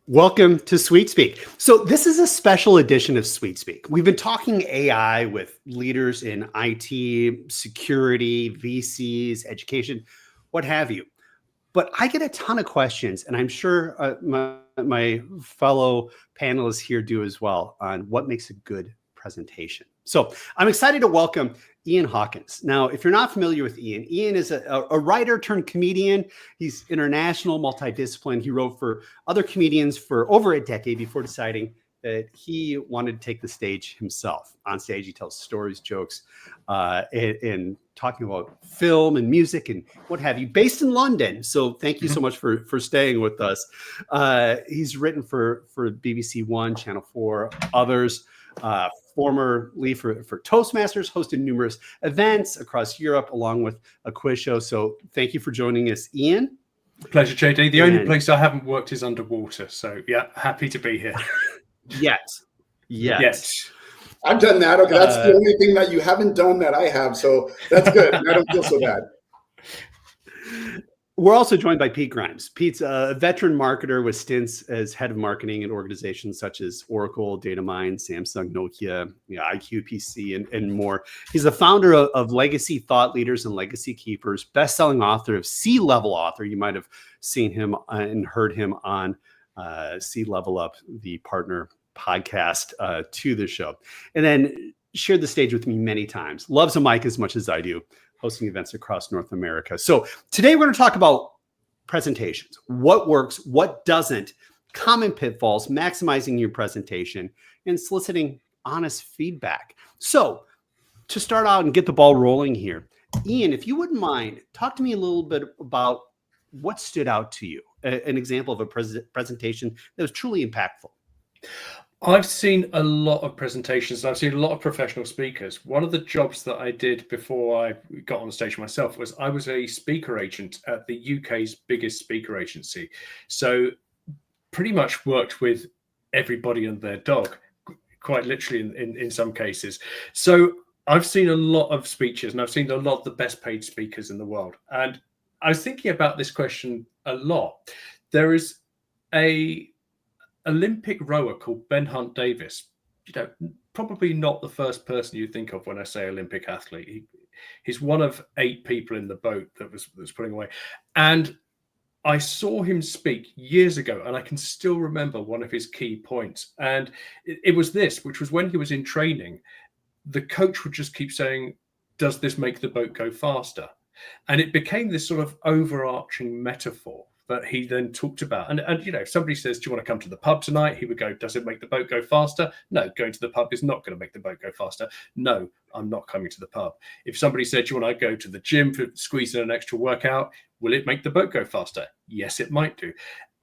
Welcome to Sweet Speak. So this is a special edition of Sweet Speak. We've been talking AI with leaders in IT, security, VCs, education, what have you. But I get a ton of questions, and I'm sure my fellow panelists here do as well, on what makes a good presentation. So I'm excited to welcome Ian Hawkins. Now, if you're not familiar with Ian is a writer turned comedian. He's international, multidisciplined. He wrote for other comedians for over a decade before deciding that he wanted to take the stage himself. On stage, he tells stories, jokes, and talking about film and music and what have you, based in London. So thank you so much for staying with us. He's written for BBC One, Channel 4, others, formerly for Toastmasters, hosted numerous events across Europe, along with a quiz show. So thank you for joining us, Ian. Pleasure, JD. The only place I haven't worked is underwater. So yeah, happy to be here. Yes. I've done that. Okay, that's the only thing that you haven't done that I have. So that's good. I don't feel so bad. We're also joined by Pete Grimes. Pete's a veteran marketer with stints as head of marketing at organizations such as Oracle, Datamine, Samsung, Nokia, IQ, PC, and more. He's the founder of Legacy Thought Leaders and Legacy Keepers, best-selling author of C-Level Author. You might have seen him and heard him on C-Level Up, the partner podcast to the show. And then shared the stage with me many times. Loves a mic as much as I do, hosting events across North America. So today we're going to talk about presentations, what works, what doesn't, common pitfalls, maximizing your presentation, and soliciting honest feedback. So to start out and get the ball rolling here, Ian, if you wouldn't mind, talk to me a little bit about what stood out to you, an example of a presentation that was truly impactful. I've seen a lot of presentations. I've seen a lot of professional speakers. One of the jobs that I did before I got on stage myself was I was a speaker agent at the UK's biggest speaker agency. So pretty much worked with everybody and their dog, quite literally in some cases. So I've seen a lot of speeches, and I've seen a lot of the best paid speakers in the world. And I was thinking about this question a lot. There is a Olympic rower called Ben Hunt Davis. Probably not the first person you think of when I say Olympic athlete. He's one of 8 people in the boat that was pulling away. And I saw him speak years ago, and I can still remember one of his key points. And it was this, which was when he was in training, the coach would just keep saying, "Does this make the boat go faster?" And it became this sort of overarching metaphor that he then talked about. And if somebody says, "Do you want to come to the pub tonight?" He would go, "Does it make the boat go faster?" No, going to the pub is not going to make the boat go faster. No, I'm not coming to the pub. If somebody said, "Do you want to go to the gym for squeeze in an extra workout?" Will it make the boat go faster? Yes, it might do.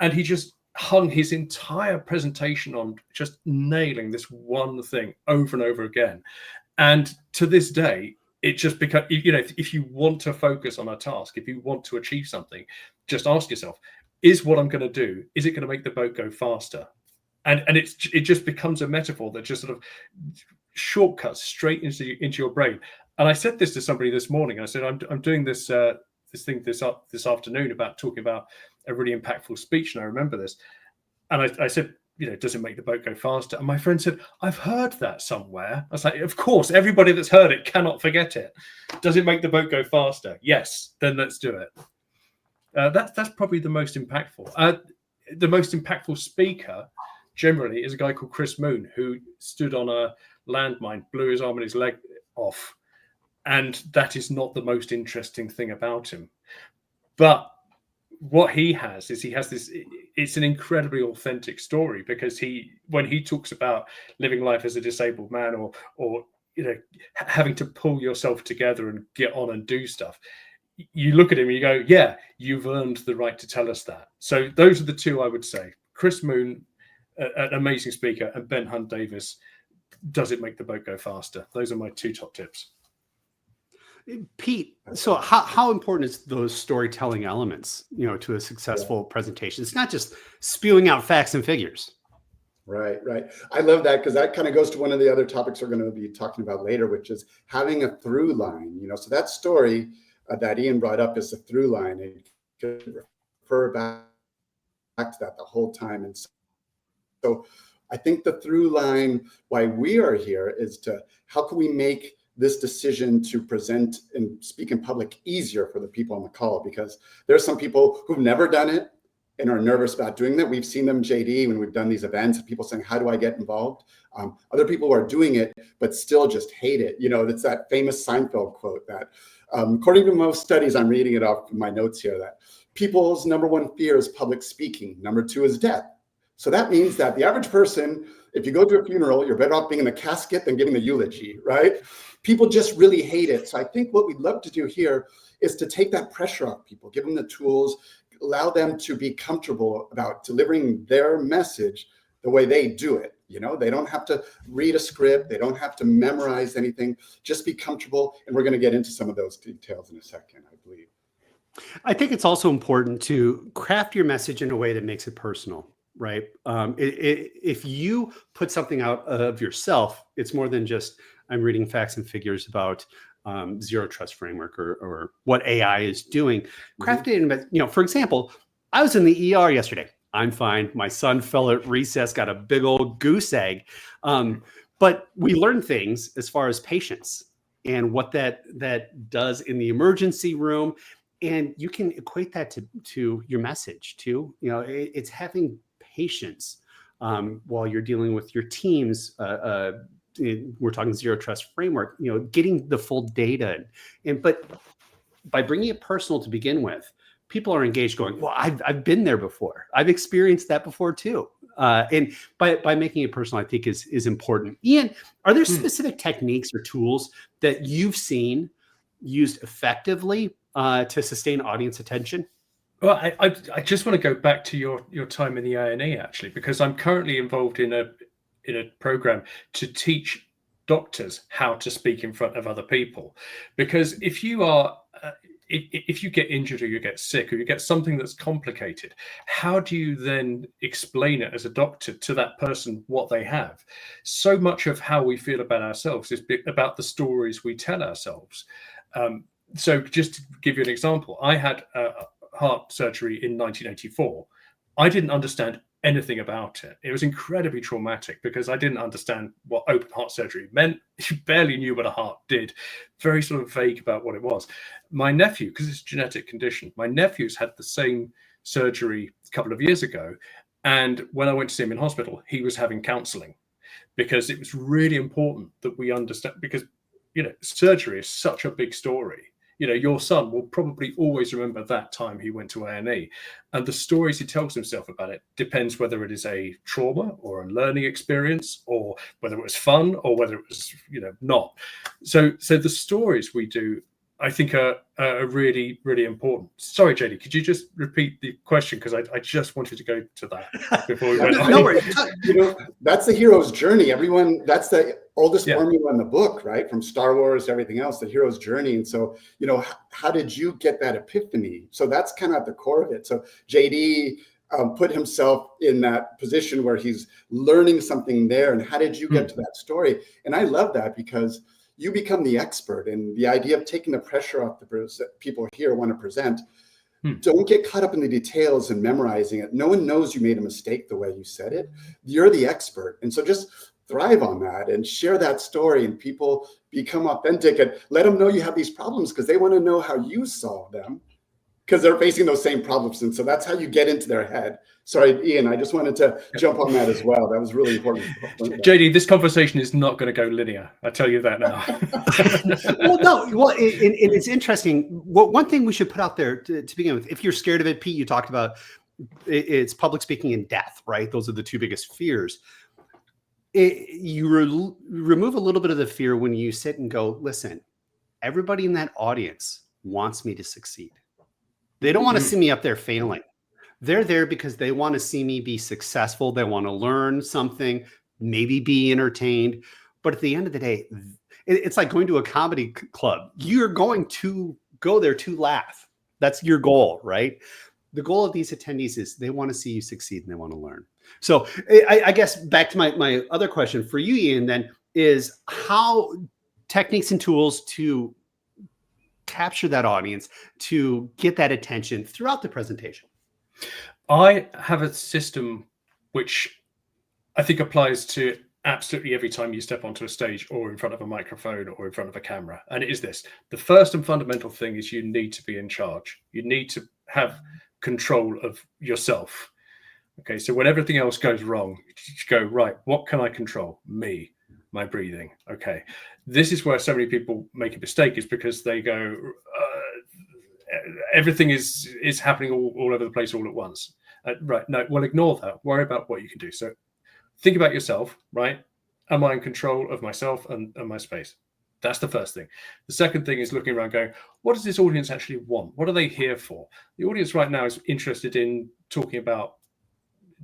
And he just hung his entire presentation on just nailing this one thing over and over again. And to this day, it just becomes, if you want to focus on a task, if you want to achieve something, just ask yourself, is what I'm going to do, is it going to make the boat go faster? And it just becomes a metaphor that just sort of shortcuts straight into your brain. And I said this to somebody this morning. I said, I'm doing this thing this afternoon about talking about a really impactful speech. And I remember this. And I said, does it make the boat go faster? And my friend said, I've heard that somewhere. I was like, of course, everybody that's heard it cannot forget it. Does it make the boat go faster? Yes, then let's do it. That's probably the most impactful. The most impactful speaker generally is a guy called Chris Moon, who stood on a landmine, blew his arm and his leg off. And that is not the most interesting thing about him. But what he has is this, it's an incredibly authentic story, because when he talks about living life as a disabled man or having to pull yourself together and get on and do stuff, you look at him and you go, yeah, you've earned the right to tell us that. So those are the two I would say. Chris Moon, an amazing speaker, and Ben Hunt Davis, does it make the boat go faster? Those are my 2 top tips. Pete, so how important is those storytelling elements, to a successful presentation? It's not just spewing out facts and figures. Right. I love that, because that kind of goes to one of the other topics we're going to be talking about later, which is having a through line. So that story that Ian brought up is a through line. It could refer back to that the whole time. And So I think the through line why we are here is to how can we make this decision to present and speak in public easier for the people on the call, because there are some people who've never done it and are nervous about doing that. We've seen them, JD, when we've done these events, people saying, how do I get involved? Other people who are doing it, but still just hate it. You know, it's that famous Seinfeld quote that, according to most studies, I'm reading it off my notes here, that people's number one fear is public speaking. Number two is death. So that means that the average person, if you go to a funeral, you're better off being in the casket than giving the eulogy, right? People just really hate it. So I think what we'd love to do here is to take that pressure off people, give them the tools, allow them to be comfortable about delivering their message the way they do it. You know, they don't have to read a script. They don't have to memorize anything. Just be comfortable. And we're going to get into some of those details in a second, I believe. I think it's also important to craft your message in a way that makes it personal, right? If you put something out of yourself, it's more than just, I'm reading facts and figures about zero trust framework or what AI is doing. Craft it in, you know, for example, I was in the ER yesterday. I'm fine. My son fell at recess, got a big old goose egg. But we learned things as far as patience and what that does in the emergency room. And you can equate that to your message too. You know, it's having patience while you're dealing with your teams. We're talking zero trust framework, you know, getting the full data. But by bringing it personal to begin with, people are engaged going, well, I've been there before. I've experienced that before too. And by making it personal, I think is important. Ian, are there specific techniques or tools that you've seen used effectively to sustain audience attention? Well, I just want to go back to your time in the A&E actually, because I'm currently involved in a program to teach doctors how to speak in front of other people. Because if you are if you get injured or you get sick or you get something that's complicated, how do you then explain it as a doctor to that person what they have? So much of how we feel about ourselves is about the stories we tell ourselves. So just to give you an example, I had heart surgery in 1984. I didn't understand anything about it. It was incredibly traumatic because I didn't understand what open heart surgery meant. Barely knew what a heart did. Very sort of vague about what it was. My nephew, because it's a genetic condition, my nephew's had the same surgery a couple of years ago. And when I went to see him in hospital, he was having counseling because it was really important that we understand, because, you know, surgery is such a big story. You know, your son will probably always remember that time he went to A&E, and the stories he tells himself about it depends whether it is a trauma or a learning experience, or whether it was fun or whether it was, you know, not. So the stories we do, I think, are really, really important. Sorry, JD, could you just repeat the question? Because I just wanted to go to that before we went on. No worries. You know, that's the hero's journey. That's the oldest formula in the book, right? From Star Wars to everything else, the hero's journey. And so, you know, how did you get that epiphany? So that's kind of at the core of it. So JD put himself in that position where he's learning something there. And how did you get to that story? And I love that because you become the expert, and the idea of taking the pressure off the people here want to present. Don't get caught up in the details and memorizing it. No one knows you made a mistake the way you said it. You're the expert. And so just thrive on that and share that story, and people become authentic, and let them know you have these problems because they want to know how you solve them, because they're facing those same problems. And so that's how you get into their head. Sorry, Ian, I just wanted to jump on that as well. That was really important. JD, this conversation is not going to go linear. I tell you that now. Well, no. Well, it's interesting. One thing we should put out there to begin with, if you're scared of it, Pete, you talked about it's public speaking and death, right? Those are the two biggest fears. You remove a little bit of the fear when you sit and go, listen, everybody in that audience wants me to succeed. They don't want to see me up there failing. They're there because they want to see me be successful. They want to learn something, maybe be entertained. But at the end of the day, it's like going to a comedy club. You're going to go there to laugh. That's your goal, right? The goal of these attendees is they want to see you succeed and they want to learn. So I guess back to my other question for you, Ian, then, is how techniques and tools to capture that audience, to get that attention throughout the presentation. I have a system which I think applies to absolutely every time you step onto a stage or in front of a microphone or in front of a camera. And it is this: the first and fundamental thing is you need to be in charge. You need to have control of yourself. Okay, so when everything else goes wrong, you go, right, what can I control? Me, my breathing. Okay, this is where so many people make a mistake, is because they go, everything is happening all over the place all at once. Right, no, well, ignore that. Worry about what you can do. So think about yourself, right? Am I in control of myself and my space? That's the first thing. The second thing is looking around going, what does this audience actually want? What are they here for? The audience right now is interested in talking about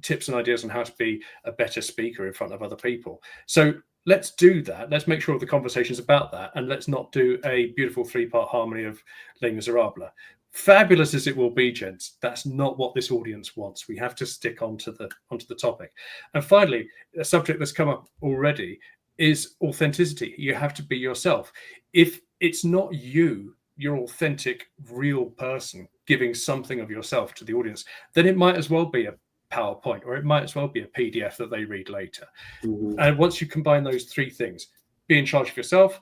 tips and ideas on how to be a better speaker in front of other people. So let's do that. Let's make sure the conversation is about that. And let's not do a beautiful 3-part harmony of Les Miserables. Fabulous as it will be, gents, that's not what this audience wants. We have to stick onto the topic. And finally, a subject that's come up already is authenticity. You have to be yourself. If it's not you, your authentic, real person, giving something of yourself to the audience, then it might as well be a PowerPoint, or it might as well be a PDF that they read later. Mm-hmm. And once you combine those three things, be in charge of yourself,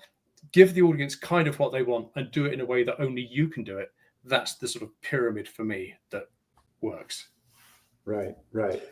give the audience kind of what they want, and do it in a way that only you can do it. That's the sort of pyramid for me that works. Right.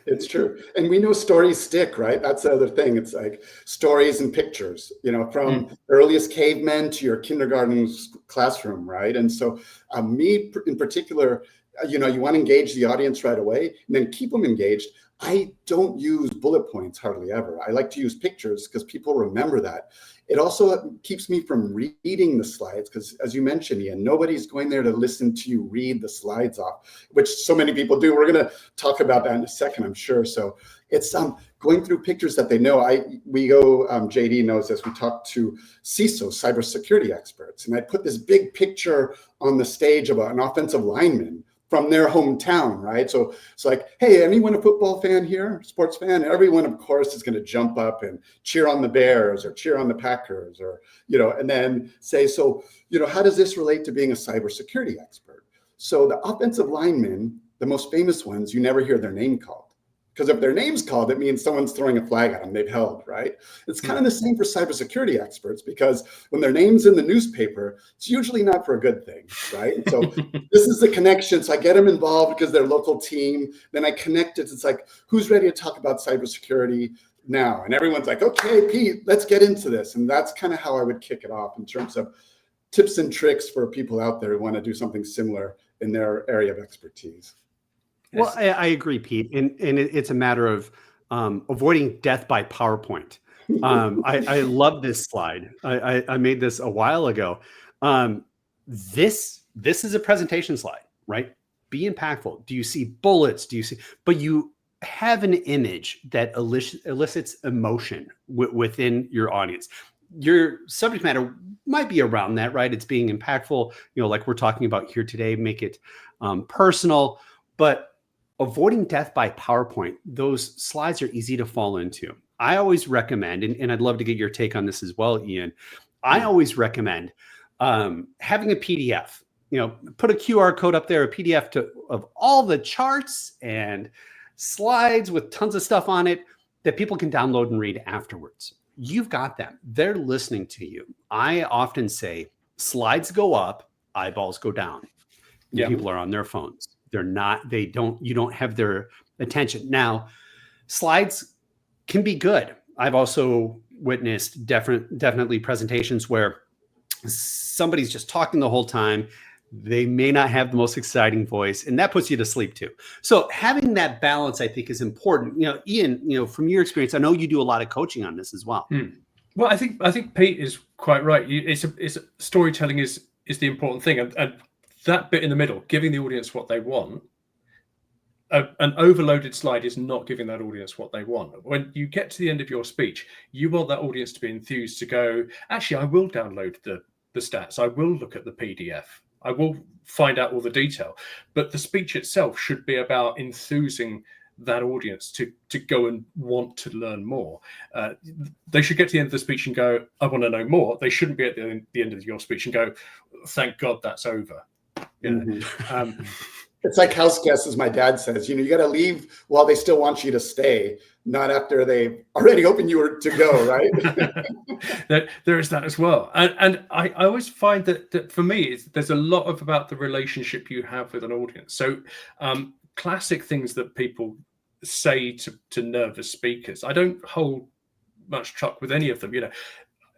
It's true. And we know stories stick, right? That's the other thing. It's like stories and pictures, from earliest cavemen to your kindergarten classroom, right? And so me in particular, you want to engage the audience right away and then keep them engaged. I don't use bullet points hardly ever. I like to use pictures because people remember that. It also keeps me from reading the slides because, as you mentioned, Ian, nobody's going there to listen to you read the slides off, which so many people do. We're going to talk about that in a second, I'm sure. So it's going through pictures that they know. JD knows this. We talk to CISOs, cybersecurity experts, and I put this big picture on the stage about an offensive lineman from their hometown, right? So it's like, hey, anyone a football fan here, sports fan? Everyone, of course, is going to jump up and cheer on the Bears or cheer on the Packers, or, and then say, so, how does this relate to being a cybersecurity expert? So the offensive linemen, the most famous ones, you never hear their name called. Because if their name's called, it means someone's throwing a flag at them, they've held, right? It's kind of the same for cybersecurity experts, because when their name's in the newspaper, it's usually not for a good thing, right? And so this is the connection. So I get them involved because they're local team. Then I connect it. It's like, who's ready to talk about cybersecurity now? And everyone's like, okay, Pete, let's get into this. And that's kind of how I would kick it off in terms of tips and tricks for people out there who want to do something similar in their area of expertise. Well, I agree, Pete. And it's a matter of avoiding death by PowerPoint. I love this slide. I made this a while ago. This is a presentation slide, right? Be impactful. Do you see bullets? But you have an image that elicits emotion within your audience. Your subject matter might be around that, right? It's being impactful, like we're talking about here today, make it personal, but avoiding death by PowerPoint, those slides are easy to fall into. I always recommend, and I'd love to get your take on this as well, Ian. I always recommend having a PDF. Put a QR code up there, a PDF of all the charts and slides with tons of stuff on it that people can download and read afterwards. You've got them. They're listening to you. I often say slides go up, eyeballs go down. Yeah. People are on their phones. You don't have their attention. Now, slides can be good. I've also witnessed definitely presentations where somebody's just talking the whole time. They may not have the most exciting voice, and that puts you to sleep too. So having that balance, I think, is important. Ian, from your experience, I know you do a lot of coaching on this as well. Well, I think Pete is quite right. It's storytelling is the important thing, and that bit in the middle, giving the audience what they want. An overloaded slide is not giving that audience what they want. When you get to the end of your speech, you want that audience to be enthused to go, actually, I will download the stats. I will look at the PDF. I will find out all the detail. But the speech itself should be about enthusing that audience to go and want to learn more. They should get to the end of the speech and go, I want to know more. They shouldn't be at the end of your speech and go, thank God that's over. It's like house guests, as my dad says. You got to leave while they still want you to stay, not after they've already opened you to go, right? There is that as well. And I always find that for me, there's a lot about the relationship you have with an audience. So classic things that people say to nervous speakers, I don't hold much truck with any of them.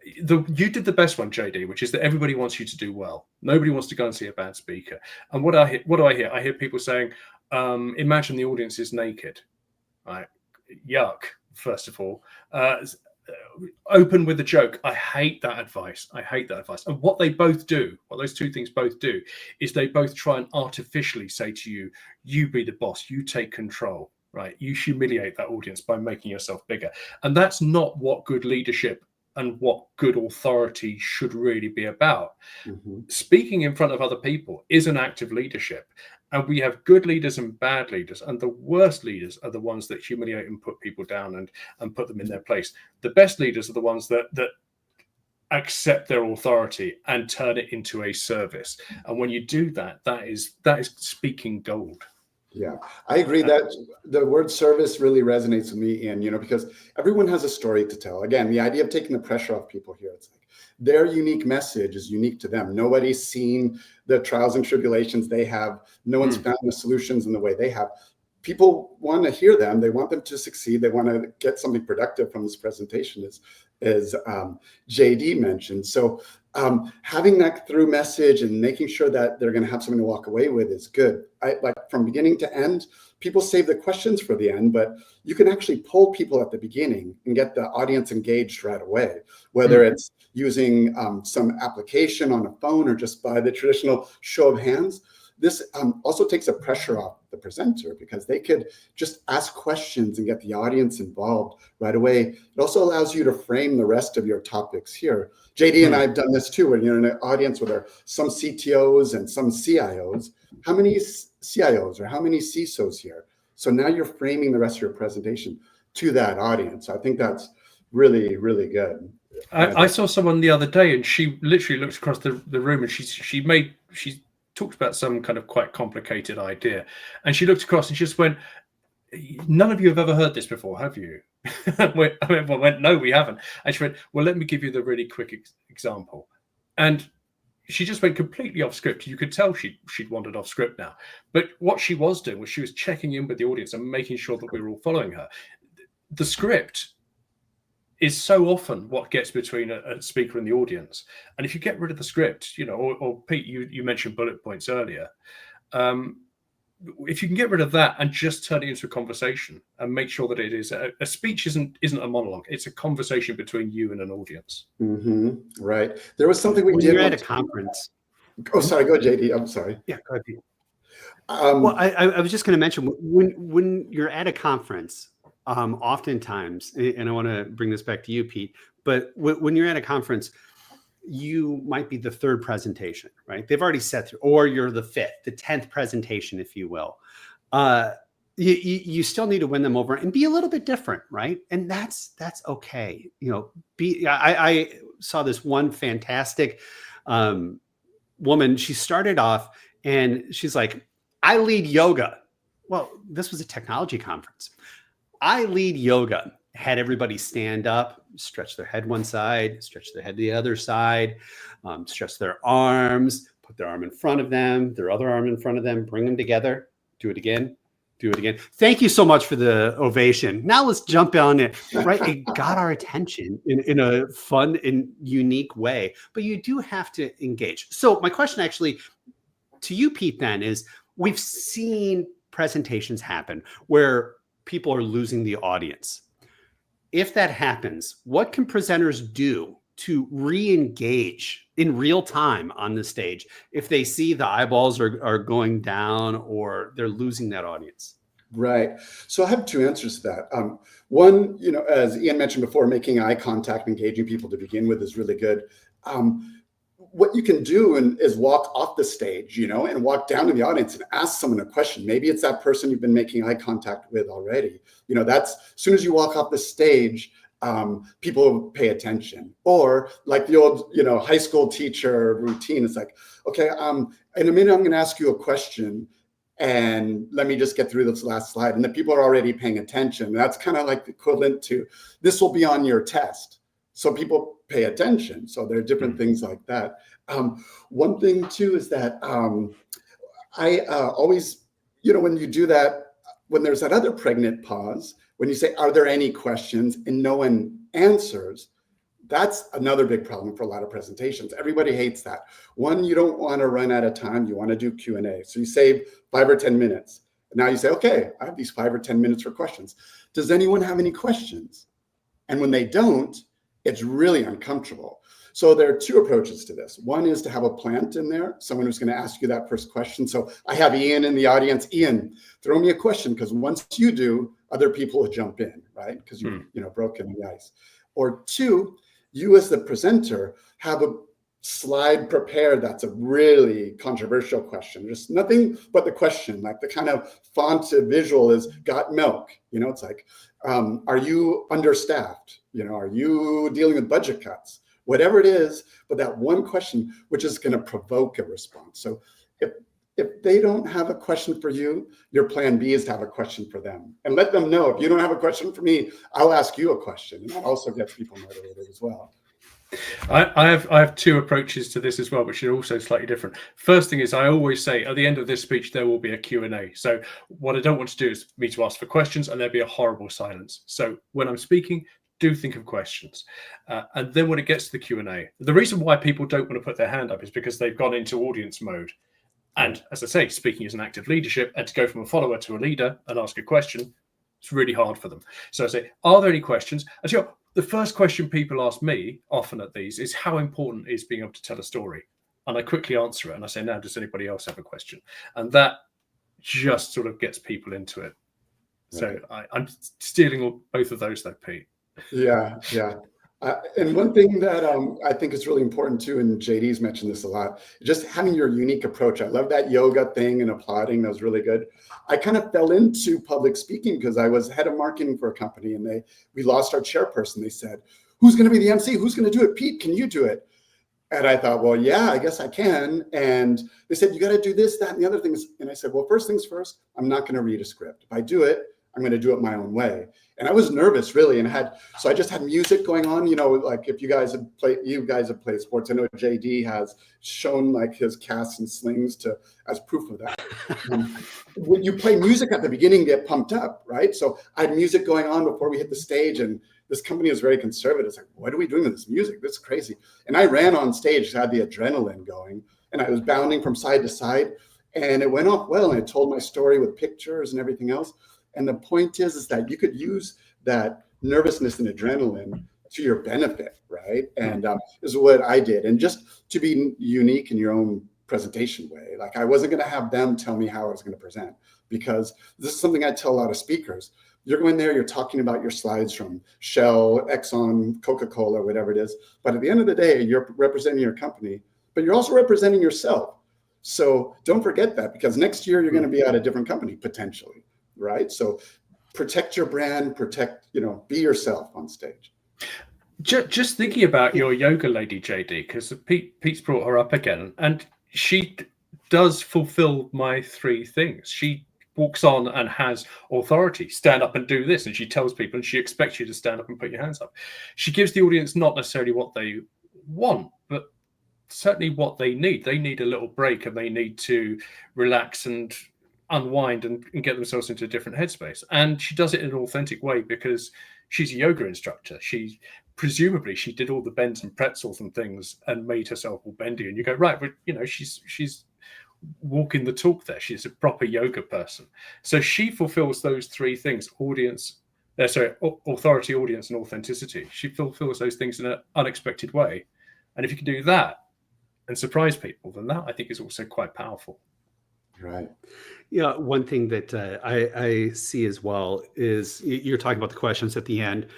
You did the best one, JD, which is that everybody wants you to do well. Nobody wants to go and see a bad speaker. And what do I hear? I hear people saying, imagine the audience is naked. Right? Yuck, first of all. Open with a joke. I hate that advice. And what those two things both do, is they both try and artificially say to you, you be the boss, you take control, right? You humiliate that audience by making yourself bigger. And that's not what good leadership and what good authority should really be about. Mm-hmm. Speaking in front of other people is an act of leadership. And we have good leaders and bad leaders. And the worst leaders are the ones that humiliate and put people down and put them in their place. The best leaders are the ones that accept their authority and turn it into a service. And when you do that, that is speaking gold. Yeah, I agree that the word service really resonates with me, Ian, because everyone has a story to tell. Again, the idea of taking the pressure off people here, it's like their unique message is unique to them. Nobody's seen the trials and tribulations they have. No one's found the solutions in the way they have. People want to hear them. They want them to succeed. They want to get something productive from this presentation, as JD mentioned. So having that through message and making sure that they're going to have something to walk away with is good. Like from beginning to end, people save the questions for the end, but you can actually pull people at the beginning and get the audience engaged right away, whether it's using some application on a phone or just by the traditional show of hands. This also takes the pressure off the presenter because they could just ask questions and get the audience involved right away. It also allows you to frame the rest of your topics here. JD and I have done this too, when you're in an audience where there are some CTOs and some CIOs. How many CIOs or how many CISOs here? So now you're framing the rest of your presentation to that audience. I think that's really, really good. I saw someone the other day and she literally looked across the room and she talked about some kind of quite complicated idea. And she looked across and she just went, none of you have ever heard this before, have you? I went, no, we haven't. And she went, well, let me give you the really quick example. And she just went completely off script. You could tell she'd wandered off script now. But what she was doing was she was checking in with the audience and making sure that we were all following her. The script is so often what gets between a speaker and the audience. And if you get rid of the script, or Pete, you mentioned bullet points earlier. If you can get rid of that and just turn it into a conversation and make sure that it is a speech isn't a monologue, it's a conversation between you and an audience. Mm-hmm. Right. There was something we when did you're at a conference. Oh, sorry. Go, JD. I'm sorry. Yeah, go ahead, Pete. Well, I was just going to mention when you're at a conference, oftentimes, and I want to bring this back to you, Pete, but when you're at a conference, you might be the third presentation, right? They've already set through, or you're the fifth, the 10th presentation, if you will. You still need to win them over and be a little bit different, right? And that's okay. I saw this one fantastic woman. She started off and she's like, I lead yoga. Well, this was a technology conference. I lead yoga. Had everybody stand up, stretch their head one side, stretch their head the other side, stretch their arms, put their arm in front of them, their other arm in front of them, bring them together, do it again, do it again. Thank you so much for the ovation. Now let's jump on it, right? It got our attention in a fun and unique way, but you do have to engage. So my question actually to you, Pete, then is we've seen presentations happen where people are losing the audience. If that happens, what can presenters do to re-engage in real time on the stage if they see the eyeballs are going down or they're losing that audience? Right. So I have two answers to that. One, as Ian mentioned before, making eye contact, engaging people to begin with is really good. What you can do is walk off the stage, and walk down to the audience and ask someone a question. Maybe it's that person you've been making eye contact with already. That's as soon as you walk off the stage, people pay attention. Or like the old, high school teacher routine. It's like, okay, in a minute, I'm going to ask you a question. and let me just get through this last slide. And the people are already paying attention. That's kind of like the equivalent to, this will be on your test. So people pay attention. So there are different things like that. One thing too is that I always, when you do that, when there's that other pregnant pause, when you say, are there any questions, and no one answers, that's another big problem for a lot of presentations. Everybody hates that. One, you don't want to run out of time. You want to do Q&A. So you save 5 or 10 minutes. And now you say, okay, I have these 5 or 10 minutes for questions. Does anyone have any questions? And when they don't, it's really uncomfortable. So there are 2 approaches to this. One is to have a plant in there, someone who's going to ask you that first question. So I have Ian in the audience. Ian, throw me a question, because once you do, other people will jump in, right? Because you've broken the ice. Or 2, you as the presenter have a slide prepared that's a really controversial question. Just nothing but the question, like the kind of font visual is got milk. It's like, are you understaffed? Are you dealing with budget cuts? Whatever it is, but that one question, which is going to provoke a response. So if they don't have a question for you, your plan B is to have a question for them, and let them know, if you don't have a question for me, I'll ask you a question. And that also gets people motivated as well. I have 2 approaches to this as well, which are also slightly different. First thing is, I always say at the end of this speech, there will be a Q&A. So what I don't want to do is me to ask for questions and there'll be a horrible silence. So when I'm speaking, do think of questions. And then when it gets to the Q&A, the reason why people don't want to put their hand up is because they've gone into audience mode. And as I say, speaking is an act of leadership, and to go from a follower to a leader and ask a question, it's really hard for them. So I say, are there any questions? And so the first question people ask me often at these is, how important is being able to tell a story? And I quickly answer it and I say, now, does anybody else have a question? And that just sort of gets people into it. So I'm stealing both of those though, Pete. Yeah. And one thing that I think is really important too, and JD's mentioned this a lot, just having your unique approach. I love that yoga thing and applauding. That was really good. I kind of fell into public speaking because I was head of marketing for a company, and we lost our chairperson. They said, who's going to be the MC? Who's going to do it? Pete, can you do it? And I thought, well, yeah, I guess I can. And they said, you got to do this, that, and the other things. And I said, well, first things first, I'm not going to read a script. If I do it, I'm going to do it my own way. And I was nervous, really, and so I just had music going on. Like if you guys have played sports, I know JD has shown like his casts and slings as proof of that. When you play music at the beginning, get pumped up, right? So I had music going on before we hit the stage, and this company is very conservative. It's like, what are we doing with this music? This is crazy. And I ran on stage, had the adrenaline going, and I was bounding from side to side, and it went off well. And I told my story with pictures and everything else. And the point is that you could use that nervousness and adrenaline to your benefit, right? And this is what I did. And just to be unique in your own presentation way. Like I wasn't going to have them tell me how I was going to present, because this is something I tell a lot of speakers. You're going there, you're talking about your slides from Shell, Exxon, Coca-Cola, whatever it is. But at the end of the day, you're representing your company, but you're also representing yourself. So don't forget that, because next year you're going to be at a different company potentially. Right. So protect your brand, be yourself on stage. Just thinking about your yoga lady, JD, because Pete's brought her up again, and she does fulfill my 3 things. She walks on and has authority, stand up and do this. And she tells people, and she expects you to stand up and put your hands up. She gives the audience not necessarily what they want, but certainly what they need. They need a little break, and they need to relax and unwind and get themselves into a different headspace. And she does it in an authentic way, because she's a yoga instructor. Presumably she did all the bends and pretzels and things and made herself all bendy. And you go, right, but she's walking the talk there. She's a proper yoga person. So she fulfills those 3 things: authority, audience, and authenticity. She fulfills those things in an unexpected way. And if you can do that and surprise people, then that I think is also quite powerful. Right. Yeah. One thing that I see as well is you're talking about the questions at the end.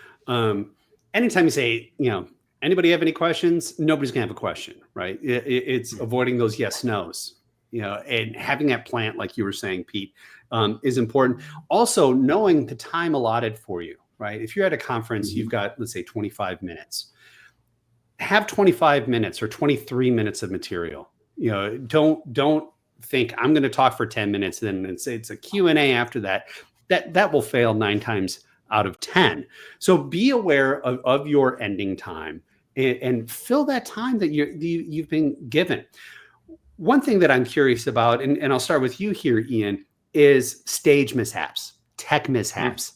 Anytime you say, anybody have any questions? Nobody's gonna have a question, right? It's avoiding those yes, nos, and having that plant, like you were saying, Pete, is important. Also knowing the time allotted for you, right? If you're at a conference, you've got, let's say 25 minutes, have 25 minutes or 23 minutes of material. Don't think I'm going to talk for 10 minutes, then it's a Q&A after that, that will fail 9 times out of 10. So be aware of your ending time and fill that time that you've been given. One thing that I'm curious about, and I'll start with you here, Ian, is stage mishaps, tech mishaps,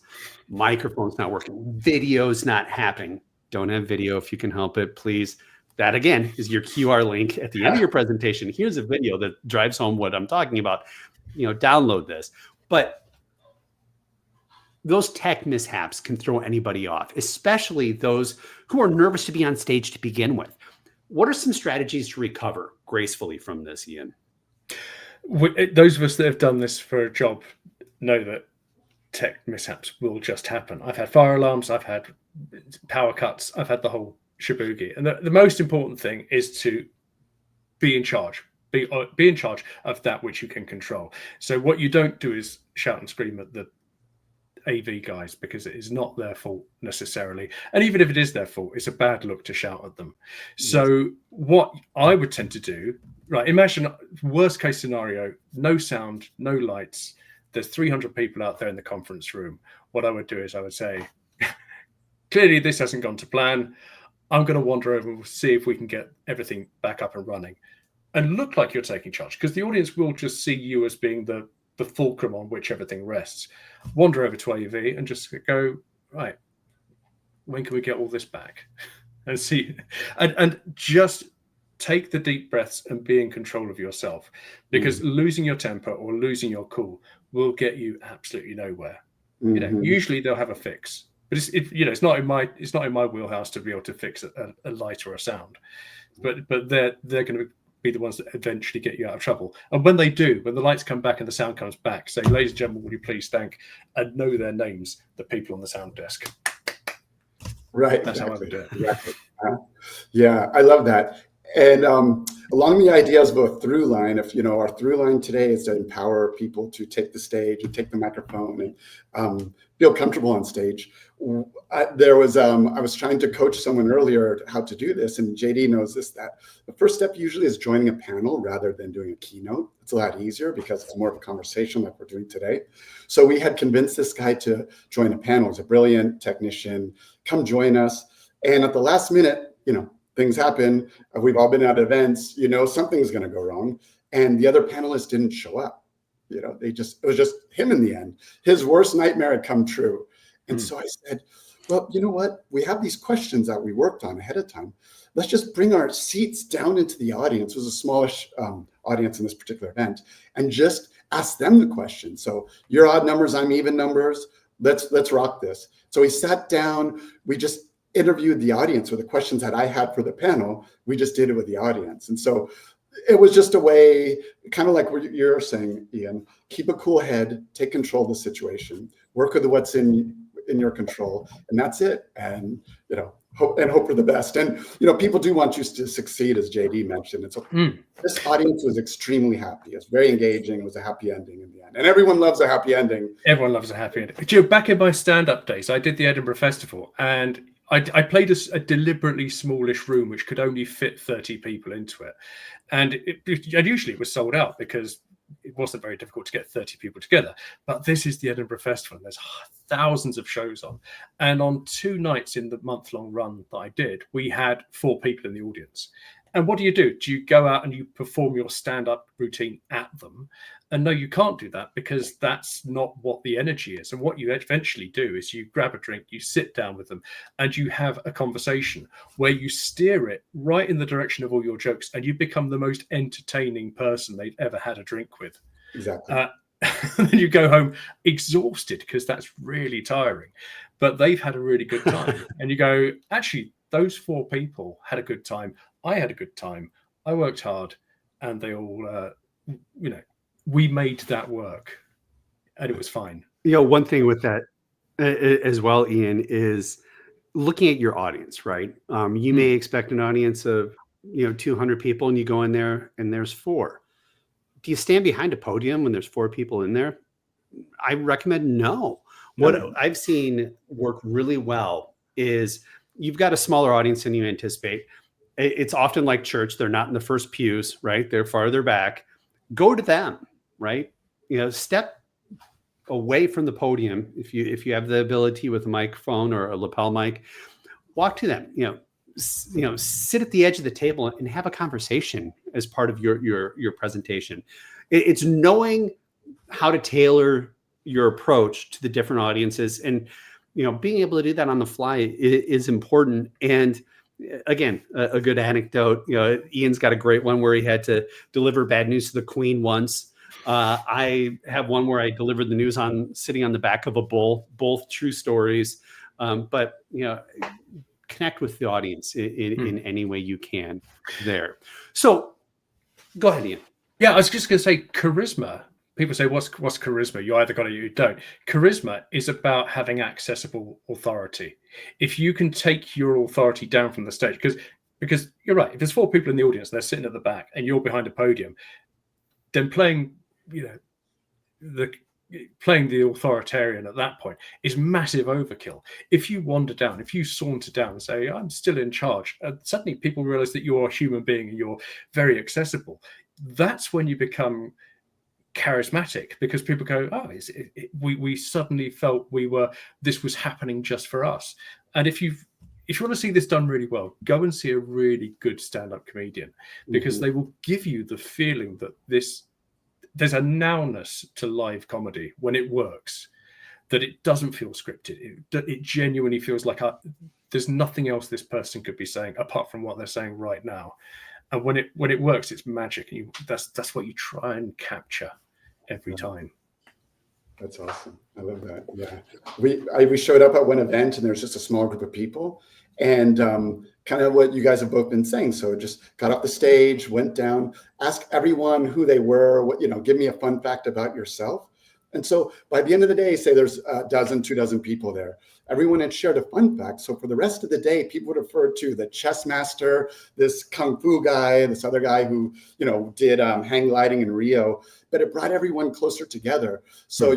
microphone's not working, video's not happening. Don't have video if you can help it, please. That again is your QR link at the end of your presentation. Here's a video that drives home what I'm talking about. Download this. But those tech mishaps can throw anybody off, especially those who are nervous to be on stage to begin with. What are some strategies to recover gracefully from this, Ian? Those of us that have done this for a job know that tech mishaps will just happen. I've had fire alarms, I've had power cuts, I've had the whole shaboogie. And the most important thing is to be in charge. Be in charge of that which you can control. So what you don't do is shout and scream at the AV guys, because it is not their fault necessarily. And even if it is their fault, it's a bad look to shout at them. So what I would tend to do, right, imagine worst case scenario, no sound, no lights. There's 300 people out there in the conference room. What I would do is I would say, clearly this hasn't gone to plan. I'm going to wander over and see if we can get everything back up and running and look like you're taking charge, because the audience will just see you as being the fulcrum on which everything rests. Wander over to AV and just go, right, when can we get all this back? And see, and just take the deep breaths and be in control of yourself, because losing your temper or losing your cool will get you absolutely nowhere. Usually they'll have a fix, but it's not in my wheelhouse to be able to fix a light or a sound, but they're going to be the ones that eventually get you out of trouble. And when they do, when the lights come back and the sound comes back, say, ladies and gentlemen, will you please thank and know their names, the people on the sound desk. Right. That's how I would do it. Exactly. Yeah, I love that. And along the ideas of a through line, if our through line today is to empower people to take the stage and take the microphone and feel comfortable on stage. I was trying to coach someone earlier how to do this, and JD knows this, that the first step usually is joining a panel rather than doing a keynote. It's a lot easier because it's more of a conversation like we're doing today. So we had convinced this guy to join a panel. He's a brilliant technician. Come join us. And at the last minute, things happen. We've all been at events, something's going to go wrong. And the other panelists didn't show up. It was just him in the end. His worst nightmare had come true. And so I said, well, you know what? We have these questions that we worked on ahead of time. Let's just bring our seats down into the audience. It was a smallish audience in this particular event, and just ask them the question. So you're odd numbers, I'm even numbers. Let's rock this. So we sat down. We just interviewed the audience with the questions that I had for the panel. We just did it with the audience. And so it was just a way, kind of like what you're saying, Ian, keep a cool head, take control of the situation, work with what's in your control, and that's it. And, hope for the best. And, people do want you to succeed, as JD mentioned. And so this audience was extremely happy. It was very engaging. It was a happy ending in the end. And everyone loves a happy ending. Everyone loves a happy ending. Back in my stand-up days, I did the Edinburgh Festival, and I played a deliberately smallish room which could only fit 30 people into it. And usually it was sold out because it wasn't very difficult to get 30 people together. But this is the Edinburgh Festival, and there's thousands of shows on. And on 2 nights in the month-long run that I did, we had 4 people in the audience. And what do? Do you go out and you perform your stand-up routine at them? And no, you can't do that, because that's not what the energy is. And what you eventually do is you grab a drink, you sit down with them, and you have a conversation where you steer it right in the direction of all your jokes, and you become the most entertaining person they've ever had a drink with. Exactly. And then you go home exhausted, because that's really tiring. But they've had a really good time. And you go, actually, those 4 people had a good time. I had a good time. I worked hard, and they all, we made that work, and it was fine. One thing with that as well, Ian, is looking at your audience, right? You may expect an audience of, 200 people, and you go in there and there's 4. Do you stand behind a podium when there's 4 people in there? I recommend no. What I've seen work really well is you've got a smaller audience than you anticipate. It's often like church. They're not in the first pews, right? They're farther back. go to them, right? Step away from the podium if you have the ability with a microphone or a lapel mic. Walk to them. Sit at the edge of the table and have a conversation as part of your presentation. It's knowing how to tailor your approach to the different audiences, and being able to do that on the fly is important. And again, a good anecdote. Ian's got a great one where he had to deliver bad news to the Queen once. I have one where I delivered the news sitting on the back of a bull. Both true stories, but connect with the audience in any way you can there. So go ahead, Ian. Yeah, I was just going to say charisma. People say, what's charisma? You either got it or you don't. Charisma is about having accessible authority. If you can take your authority down from the stage, because you're right, if there's 4 people in the audience, they're sitting at the back and you're behind a podium, then playing the authoritarian at that point is massive overkill. If you wander down, if you saunter down and say, I'm still in charge, suddenly people realize that you're a human being and you're very accessible. That's when you become charismatic, because people go, oh, we suddenly felt this was happening just for us. And if you want to see this done really well, go and see a really good stand-up comedian, because they will give you the feeling that there's a nowness to live comedy when it works, that it doesn't feel scripted. It genuinely feels like there's nothing else this person could be saying apart from what they're saying right now. And when it works, it's magic. And that's what you try and capture every time. That's awesome. I love that. Yeah. We showed up at one event and there was just a small group of people, and kind of what you guys have both been saying. So just got up the stage, went down, asked everyone who they were, give me a fun fact about yourself. And so by the end of the day, say there's a dozen, 2 dozen people there, everyone had shared a fun fact. So for the rest of the day, people would refer to the chess master, this kung fu guy, this other guy who, did hang gliding in Rio, but it brought everyone closer together. So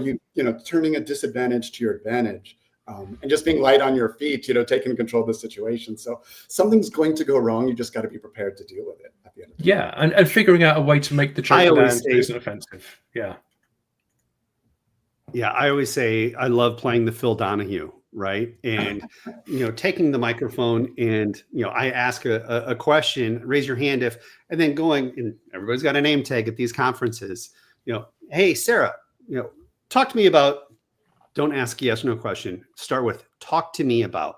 turning a disadvantage to your advantage, and just being light on your feet, taking control of the situation. So something's going to go wrong. You just got to be prepared to deal with it at the end of the day. Yeah. And figuring out a way to make the joke land isn't offensive. Yeah. Yeah, I always say I love playing the Phil Donahue, right? And taking the microphone and I ask a question, raise your hand if, and then going, and everybody's got a name tag at these conferences. Hey Sarah, talk to me about. Don't ask yes no question. Start with talk to me about,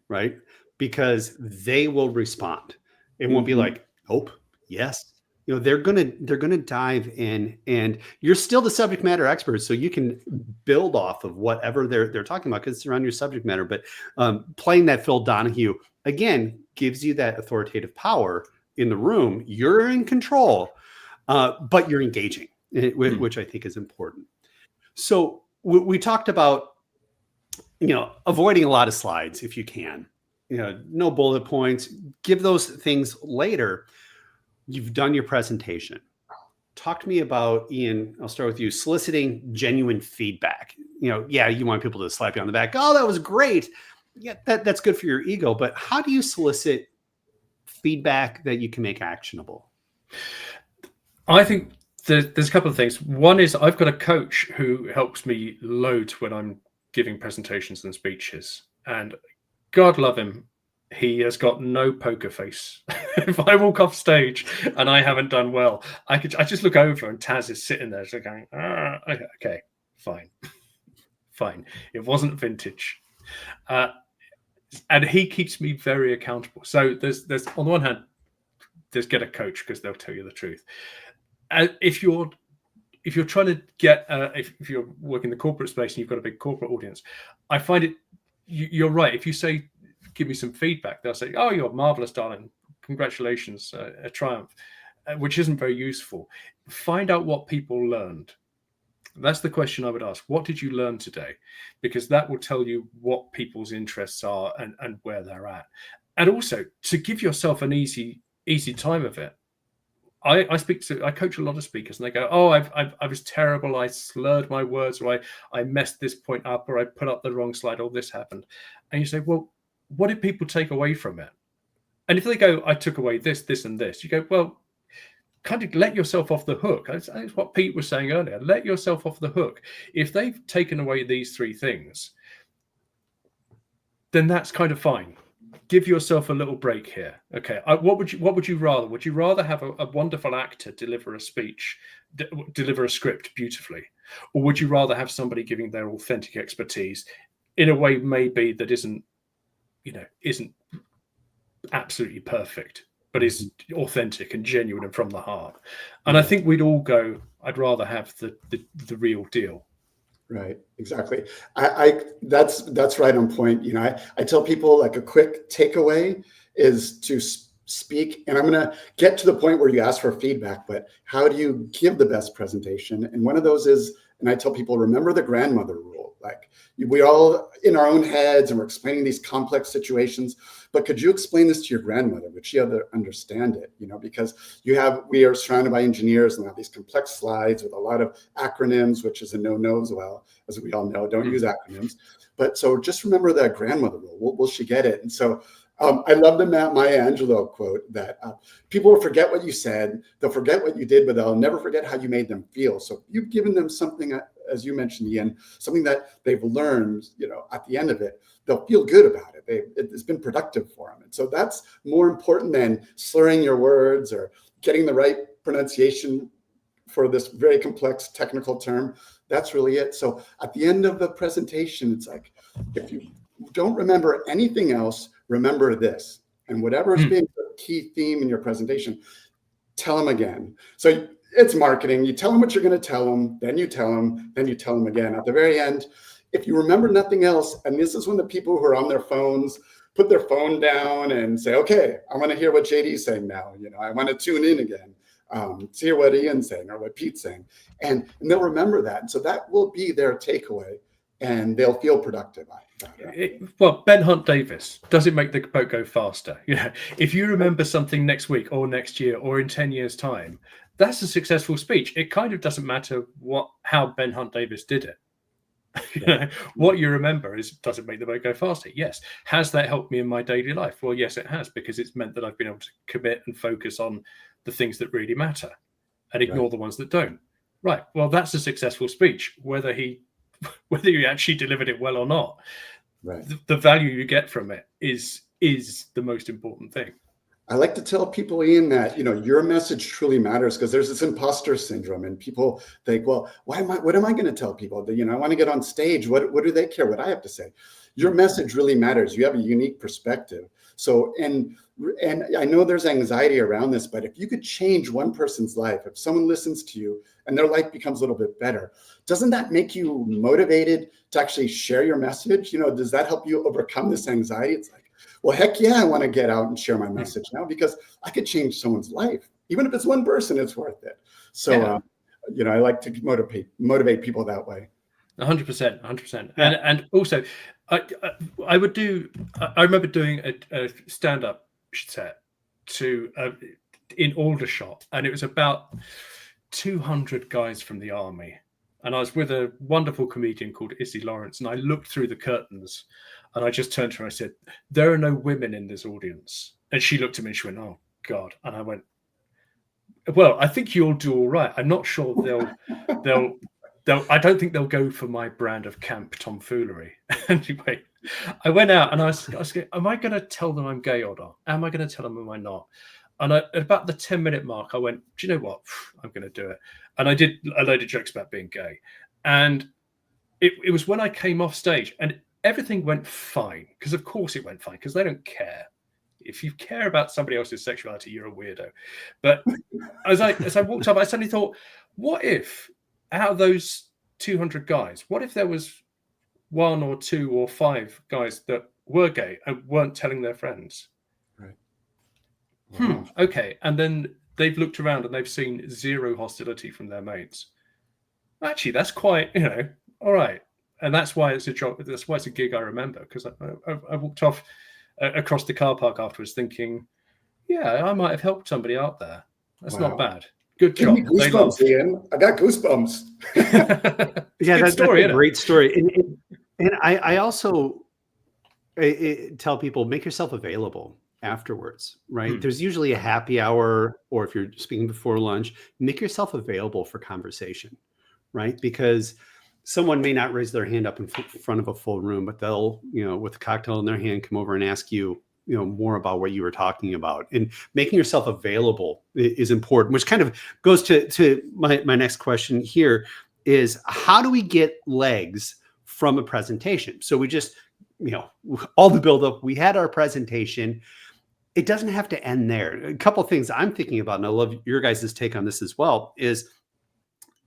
right? Because they will respond. It won't be like nope, yes. They're gonna dive in, and you're still the subject matter expert, so you can build off of whatever they're talking about because it's around your subject matter. But playing that Phil Donahue again gives you that authoritative power in the room. You're in control, but you're engaging, which I think is important. So we talked about avoiding a lot of slides if you can. No bullet points. Give those things later. You've done your presentation. Talk to me about, Ian, I'll start with you, soliciting genuine feedback. You want people to slap you on the back. Oh, that was great. Yeah, that's good for your ego. But how do you solicit feedback that you can make actionable? I think there's a couple of things. One is I've got a coach who helps me load when I'm giving presentations and speeches. And God love him, he has got no poker face. If I walk off stage and I haven't done well, I just look over and Taz is sitting there just going, okay, fine. It wasn't vintage. And he keeps me very accountable. So there's on the one hand, there's get a coach because they'll tell you the truth. If you're trying to get, if you're working the corporate space and you've got a big corporate audience, I find it, you're right. If you say, give me some feedback, they'll say, oh, you're marvelous, darling. Congratulations, a triumph, which isn't very useful. Find out what people learned. That's the question I would ask. What did you learn today? Because that will tell you what people's interests are and where they're at. And also to give yourself an easy time of it. I coach a lot of speakers and they go, oh, I was terrible. I slurred my words, or I messed this point up, or I put up the wrong slide, or this happened. And you say, well, what did people take away from it? And if they go, I took away this, this, and this, you go, well, kind of let yourself off the hook. That's what Pete was saying earlier. Let yourself off the hook. If they've taken away these three things, then that's kind of fine. Give yourself a little break here. Okay, what would you rather? Would you rather have a wonderful actor deliver a speech, deliver a script beautifully, or would you rather have somebody giving their authentic expertise in a way maybe that isn't absolutely perfect, but is authentic and genuine and from the heart? And I think we'd all go, I'd rather have the real deal. Right, exactly. That's right on point. I tell people, like, a quick takeaway is to speak, and I'm going to get to the point where you ask for feedback, but how do you give the best presentation? And one of those is, and I tell people, remember the grandmother rule. Like, we all in our own heads and we're explaining these complex situations, but could you explain this to your grandmother? Would she understand it? Because we are surrounded by engineers and have these complex slides with a lot of acronyms, which is a no-no as well, as we all know. Don't use acronyms. But so just remember that grandmother rule. Will she get it? And so I love the Maya Angelou quote that people will forget what you said, they'll forget what you did, but they'll never forget how you made them feel. So you've given them something, as you mentioned, Ian, something that they've learned, at the end of it, they'll feel good about it. It's been productive for them. And so that's more important than slurring your words or getting the right pronunciation for this very complex technical term. That's really it. So at the end of the presentation, it's like, if you don't remember anything else, remember this. And whatever is being the key theme in your presentation, tell them again. So it's marketing. You tell them what you're going to tell them, then you tell them, then you tell them again. At the very end, if you remember nothing else, and this is when the people who are on their phones put their phone down and say, okay, I want to hear what JD's saying now. I want to tune in again, to hear what Ian's saying or what Pete's saying. And they'll remember that. And so that will be their takeaway, and they'll feel productive. Well, Ben Hunt Davis, does it make the boat go faster? If you remember something next week or next year or in 10 years' time, that's a successful speech. It kind of doesn't matter how Ben Hunt Davis did it. What you remember is, does it make the boat go faster? Yes. Has that helped me in my daily life? Well, yes, it has, because it's meant that I've been able to commit and focus on the things that really matter and ignore the ones that don't. Right. Well, that's a successful speech, whether you actually delivered it well or not. Right. The value you get from it is the most important thing. I like to tell people, Ian, that your message truly matters, because there's this imposter syndrome, and people think, well, what am I going to tell people? That I want to get on stage. What do they care what I have to say? Your message really matters. You have a unique perspective. So, and I know there's anxiety around this, but if you could change one person's life, if someone listens to you and their life becomes a little bit better, doesn't that make you motivated to actually share your message? Does that help you overcome this anxiety? It's like, well, heck yeah, I want to get out and share my message now, because I could change someone's life. Even if it's one person, it's worth it. So, I like to motivate people that way. 100%. And also, I remember doing a stand-up set in Aldershot, and it was about 200 guys from the army. And I was with a wonderful comedian called Izzy Lawrence, and I looked through the curtains and I just turned to her and I said, there are no women in this audience. And she looked at me and she went, oh God. And I went, well, I think you'll do all right. I'm not sure I don't think they'll go for my brand of camp tomfoolery. Anyway, I went out and I was am I going to tell them I'm gay or not? Am I going to tell them am I not? And at about the 10-minute mark, I went, do you know what? I'm going to do it. And I did a load of jokes about being gay. And it was when I came off stage and everything went fine, because of course it went fine, because they don't care. If you care about somebody else's sexuality, you're a weirdo. But as I walked up, I suddenly thought, what if out of those 200 guys, what if there was 1 or 2 or 5 guys that were gay and weren't telling their friends? Right. Wow. Okay. And then they've looked around and they've seen zero hostility from their mates. Actually, that's quite, all right. And that's why it's a job. That's why it's a gig I remember, because I walked off across the car park afterwards thinking, yeah, I might have helped somebody out there. That's not bad. Good job. Give me goosebumps, Ian. I got goosebumps. Yeah, that's a great story. And I also tell people, make yourself available. afterwards, right? There's usually a happy hour, or if you're speaking before lunch, make yourself available for conversation, right? Because someone may not raise their hand up in front of a full room, but they'll, with a cocktail in their hand, come over and ask you, more about what you were talking about. And making yourself available is important, which kind of goes to my next question here is, how do we get legs from a presentation? So we just, all the buildup, we had our presentation. It doesn't have to end there. A couple of things I'm thinking about, and I love your guys' take on this as well, is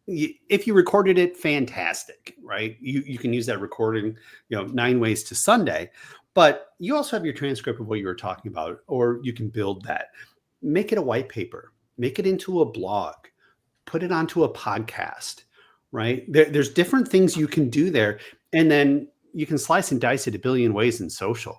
if you recorded it, fantastic, right? You can use that recording, 9 ways to Sunday, but you also have your transcript of what you were talking about, or you can build that. Make it a white paper, make it into a blog, put it onto a podcast, right? There's different things you can do there. And then you can slice and dice it a billion ways in social,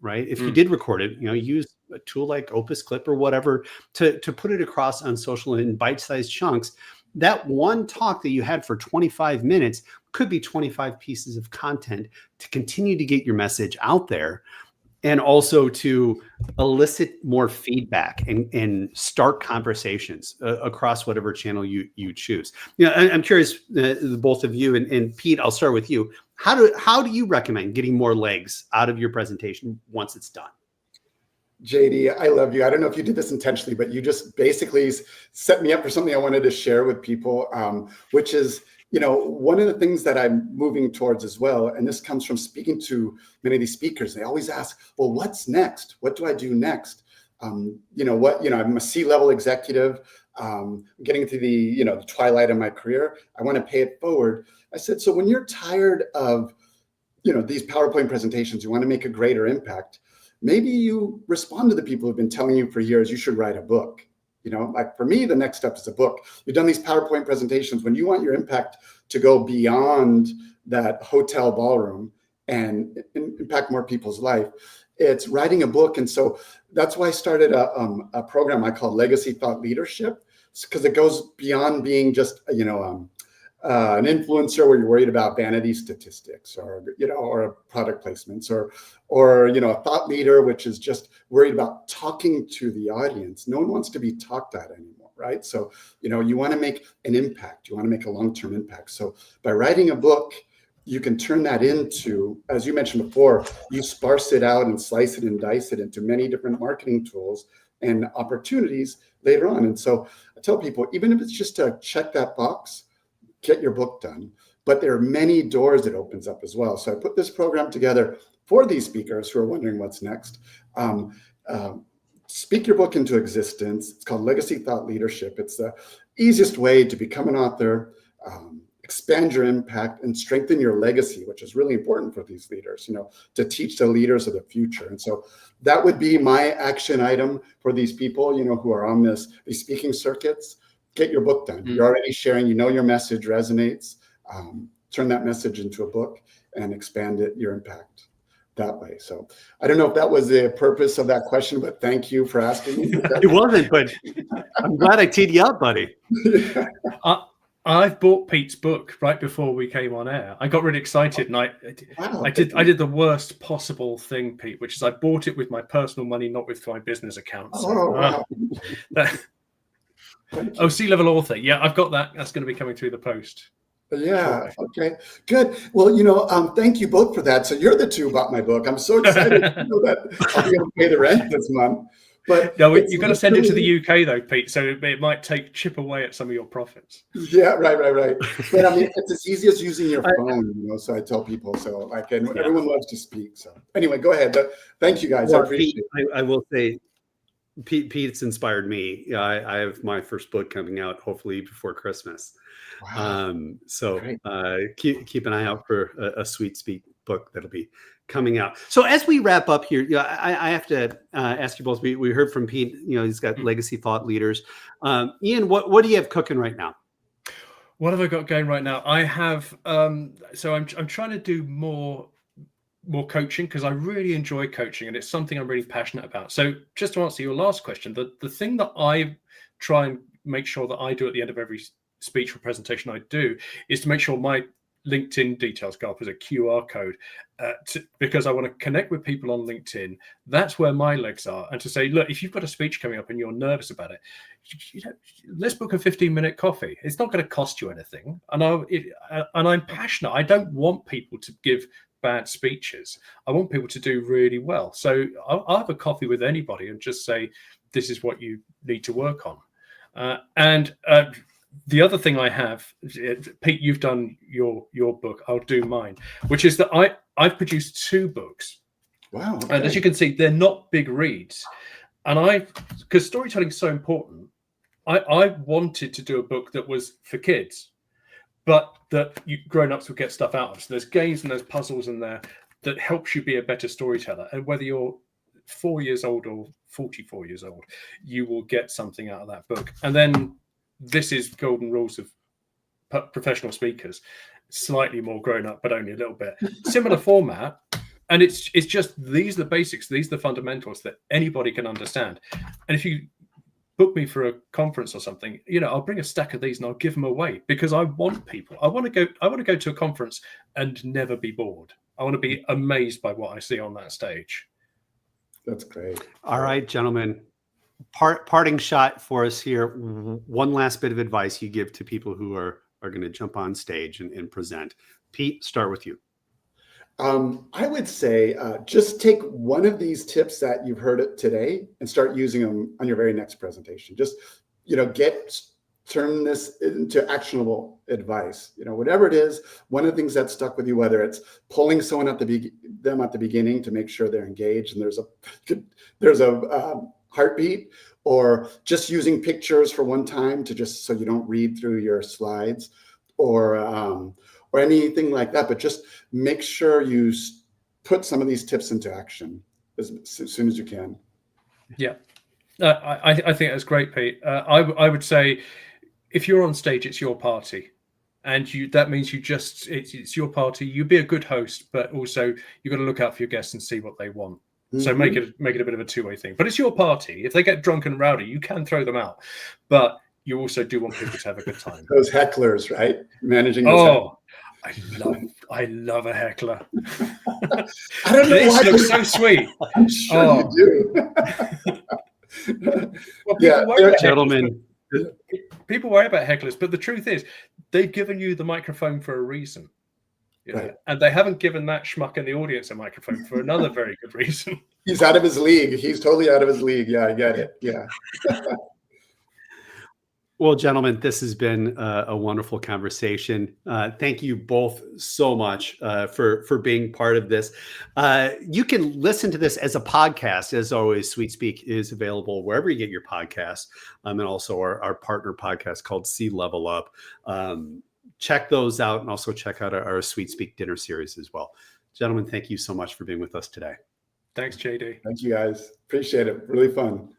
right? If you did record it, use a tool like Opus Clip or whatever to put it across on social in bite-sized chunks. That one talk that you had for 25 minutes could be 25 pieces of content to continue to get your message out there, and also to elicit more feedback and start conversations across whatever channel you choose. I'm curious, the both of you, and Pete, I'll start with you. How do you recommend getting more legs out of your presentation once it's done? JD, I love you. I don't know if you did this intentionally, but you just basically set me up for something I wanted to share with people, which is, one of the things that I'm moving towards as well. And this comes from speaking to many of these speakers. They always ask, well, what's next? What do I do next? I'm a C-level executive, getting to the twilight of my career. I want to pay it forward. I said, so when you're tired of, these PowerPoint presentations, you want to make a greater impact. Maybe you respond to the people who've been telling you for years you should write a book. Like for me, the next step is a book. You've done these PowerPoint presentations. When you want your impact to go beyond that hotel ballroom and impact more people's life, it's writing a book. And so that's why I started a program I call Legacy Thought Leadership, because it goes beyond being just, an influencer where you're worried about vanity statistics or product placements, or a thought leader, which is just worried about talking to the audience. No one wants to be talked at anymore, right? So, you want to make an impact. You want to make a long-term impact. So by writing a book, you can turn that into, as you mentioned before, you sparse it out and slice it and dice it into many different marketing tools and opportunities later on. And so I tell people, even if it's just to check that box, get your book done. But there are many doors it opens up as well. So I put this program together for these speakers who are wondering what's next. Speak your book into existence. It's called Legacy Thought Leadership. It's the easiest way to become an author, expand your impact, and strengthen your legacy, which is really important for these leaders, to teach the leaders of the future. And so that would be my action item for these people, who are on these speaking circuits. Get your book done. You're already sharing, your message resonates. Turn that message into a book and expand your impact that way. So I don't know if that was the purpose of that question, but thank you for asking me. It wasn't, but I'm glad I teed you up, buddy. I've bought Pete's book right before we came on air. I got really excited, and I did the worst possible thing, Pete, which is I bought it with my personal money, not with my business account. So, wow. C-level author. Yeah, I've got that. That's going to be coming through the post. Yeah. Okay. Good. Well, thank you both for that. So you're the two about my book. I'm so excited to know that I'll be able to pay the rent this month. But no, you've got to send it to the UK though, Pete. So it might chip away at some of your profits. Yeah. Right. But I mean, it's as easy as using your phone. So I tell people. So everyone loves to speak. So anyway, go ahead. Thank you guys. Well, I appreciate it. I will say, Pete's inspired me. I have my first book coming out hopefully before Christmas. Wow. So keep an eye out for a Sweet Speak book that'll be coming out. So as we wrap up here, I have to ask you both. We heard from Pete. He's got legacy thought leaders. Ian, what do you have cooking right now? What have I got going right now? I have. So I'm trying to do more coaching because I really enjoy coaching and it's something I'm really passionate about. So just to answer your last question, the thing that I try and make sure that I do at the end of every speech or presentation I do is to make sure my LinkedIn details go up as a QR code because I want to connect with people on LinkedIn. That's where my legs are. And to say, look, if you've got a speech coming up and you're nervous about it, let's book a 15-minute coffee. It's not going to cost you anything. And I'm passionate. I don't want people to give bad speeches. I want people to do really well. So I'll have a coffee with anybody and just say, this is what you need to work on. The other thing I have, Pete, you've done your book, I'll do mine, which is that I've produced 2 books. Wow. Okay. And as you can see, they're not big reads. And because storytelling is so important, I wanted to do a book that was for kids, but that grown-ups would get stuff out of. So there's games and there's puzzles in there that helps you be a better storyteller. And whether you're 4 years old or 44 years old, you will get something out of that book. And then this is Golden Rules of Professional Speakers, slightly more grown up, but only a little bit. Similar format. And it's just, these are the basics, these are the fundamentals that anybody can understand. And if you book me for a conference or something, I'll bring a stack of these and I'll give them away because I want people. I want to go to a conference and never be bored. I want to be amazed by what I see on that stage. That's great. All right, gentlemen. Parting shot for us here. One last bit of advice you give to people who are going to jump on stage and present. Pete, start with you. I would say just take one of these tips that you've heard today and start using them on your very next presentation. Just, turn this into actionable advice. Whatever it is, one of the things that stuck with you, whether it's pulling someone at the beginning to make sure they're engaged and there's a heartbeat, or just using pictures for one time to just so you don't read through your slides, or anything like that. But just make sure you put some of these tips into action as soon as you can. Yeah, I think that's great, Pete. I would say if you're on stage, it's your party. And that means it's your party. You be a good host, but also you've got to look out for your guests and see what they want. Mm-hmm. So make it a bit of a two-way thing. But it's your party. If they get drunk and rowdy, you can throw them out. But you also do want people to have a good time. Those hecklers, right? Managing those I love a heckler. I don't know why. This looks so sweet. I'm sure you do. Well, gentlemen. People worry about hecklers, but the truth is they've given you the microphone for a reason. Right. And they haven't given that schmuck in the audience a microphone for another very good reason. He's out of his league. He's totally out of his league. Yeah, I get it. Yeah. Well, gentlemen, this has been a wonderful conversation. Thank you both so much for being part of this. You can listen to this as a podcast. As always, Sweet Speak is available wherever you get your podcasts, and also our partner podcast called Sea Level Up. Check those out, and also check out our Sweet Speak dinner series as well. Gentlemen, thank you so much for being with us today. Thanks, JD. Thank you, guys. Appreciate it. Really fun.